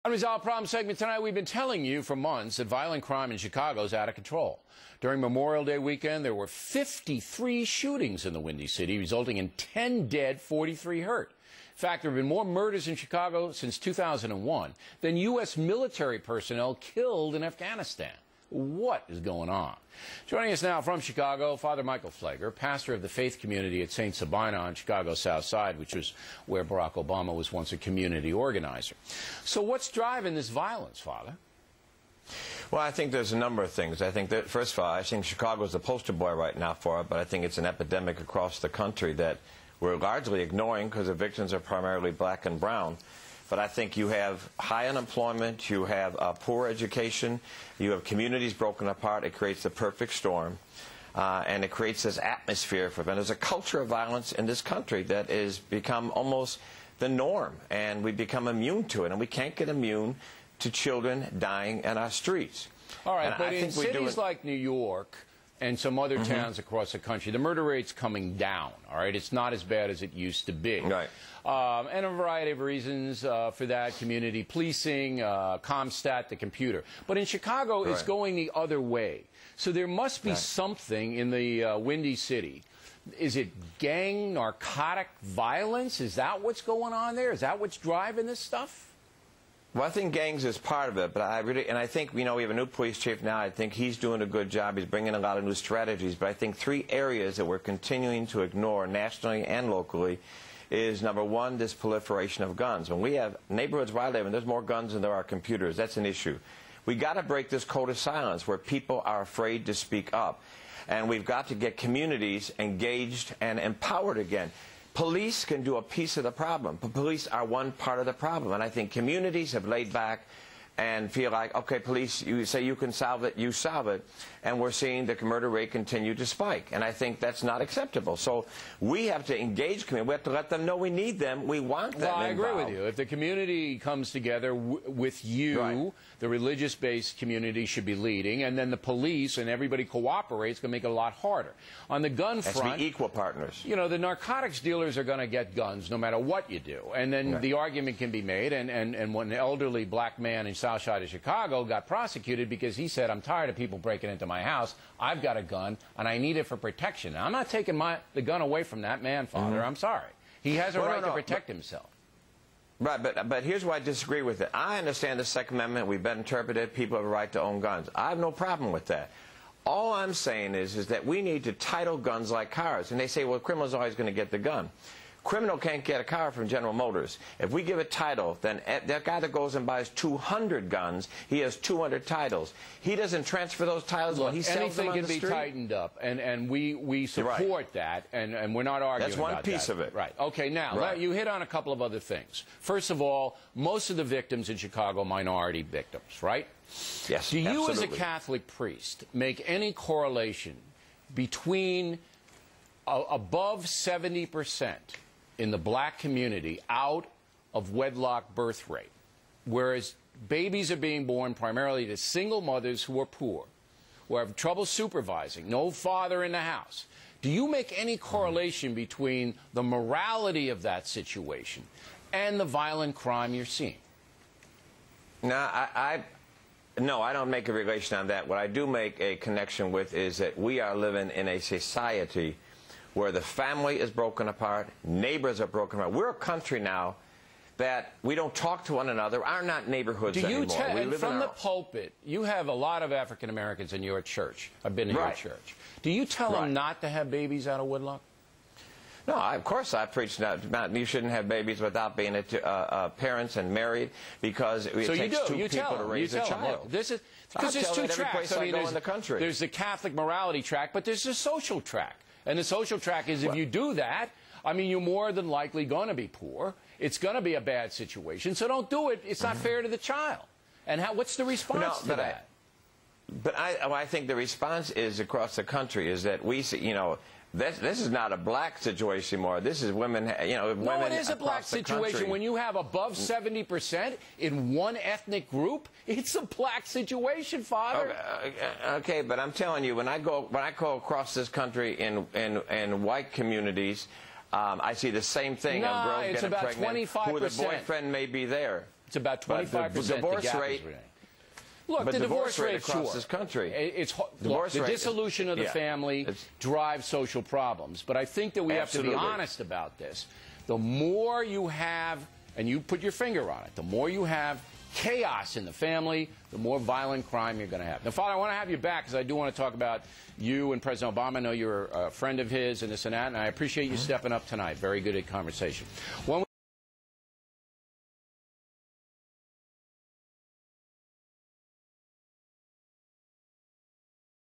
Unresolved Problem segment tonight. We've been telling you for months that violent crime in Chicago is out of control. During Memorial Day weekend, there were 53 shootings in the Windy City, resulting in 10 dead, 43 hurt. In fact, there have been more murders in Chicago since 2001 than U.S. military personnel killed in Afghanistan. What is going on? Joining us now from Chicago, Father Michael Pfleger, pastor of the faith community at St. Sabina on Chicago's South Side, which was where Barack Obama was once a community organizer. So what's driving this violence, Father? Well, I think there's a number of things. I think that, first of all, I think Chicago is the poster boy right now for it, but I think it's an epidemic across the country that we're largely ignoring because the victims are primarily black and brown. But I think you have high unemployment, you have poor education, you have communities broken apart. It creates the perfect storm, and it creates this atmosphere for them. There's a culture of violence in this country that has become almost the norm, and we become immune to it, and we can't get immune to children dying in our streets. All right, but in cities like New York and some other towns across the country, the murder rate's coming down, all right? It's not as bad as it used to be. Right. And a variety of reasons for that, community policing, ComStat, the computer. But in Chicago, it's going the other way. So there must be something in the Windy City. Is it gang, narcotic violence? Is that what's going on there? Is that what's driving this stuff? Well, I think gangs is part of it, but I think, you know, we have a new police chief now. I think he's doing a good job. He's bringing a lot of new strategies. But I think three areas that we're continuing to ignore nationally and locally is, number one, this proliferation of guns. When we have neighborhoods where I live, and there's more guns than there are computers, that's an issue. We got to break this code of silence where people are afraid to speak up. And we've got to get communities engaged and empowered again. Police can do a piece of the problem, but police are one part of the problem. And I think communities have laid back and feel like, okay, police, you say you can solve it, you solve it. And we're seeing the murder rate continue to spike. And I think that's not acceptable. So we have to engage community. We have to let them know we need them. We want them involved. Well, I agree with you. If the community comes together with you, the religious-based community should be leading, and then the police and everybody cooperates, going to make it a lot harder. On the gun front, has to be equal partners. You know, the narcotics dealers are going to get guns no matter what you do. And then the argument can be made, and when an elderly black man in South Side of Chicago got prosecuted because he said, I'm tired of people breaking into my house, I've got a gun, and I need it for protection. Now, I'm not taking the gun away from that man, Father. I'm sorry. He has a right to protect himself. Right, but here's why I disagree with it. I understand the Second Amendment. We've been interpreted. People have a right to own guns. I have no problem with that. All I'm saying is that we need to title guns like cars. And they say, well, criminal's always going to get the gun. Criminal can't get a car from General Motors. If we give a title, then that guy that goes and buys 200 guns, he has 200 titles. He doesn't transfer those titles. Look, he sells them on the street. Anything can be tightened up, and we support that, and we're not arguing about that. That's one piece of it. Right. Okay, now, you hit on a couple of other things. First of all, most of the victims in Chicago, minority victims, right? Yes, Do you, as a Catholic priest, make any correlation between above 70% in the black community out of wedlock birth rate, whereas babies are being born primarily to single mothers who are poor, who have trouble supervising, no father in the house? Do you make any correlation between the morality of that situation and the violent crime you're seeing? No, no, I don't make a relation on that. What I do make a connection with is that we are living in a society where the family is broken apart, neighbors are broken apart. We're a country now that we don't talk to one another. Are not neighborhoods anymore. And from the pulpit, you have a lot of African Americans in your church. I've been in your church. Do you tell them not to have babies out of wedlock? No, of course I preach about you shouldn't have babies without being parents and married, because it takes two people to raise a child. Because there's two tracks. I mean, in the country. There's the Catholic morality track, but there's the social track. And the social track is, if you do that, I mean, you're more than likely going to be poor. It's going to be a bad situation. So don't do it. It's not fair to the child. And what's the response to that? I think the response is across the country is that we see, you know, this is not a black situation anymore. This is women, you know, women. No, it is a black situation. When you have above 70% in one ethnic group, it's a black situation, Father. Okay, but I'm telling you, when I go across this country in white communities, I see the same thing. No, it's about 25%. Who the boyfriend may be there. It's about 25%. The divorce rate. Look, but the divorce rate across sure. this country. The dissolution of the family drives social problems. But I think that we have to be honest about this. The more you have, and you put your finger on it, the more you have chaos in the family, the more violent crime you're going to have. Now, Father, I want to have you back because I do want to talk about you and President Obama. I know you're a friend of his and this and that, and I appreciate you stepping up tonight. Very good conversation.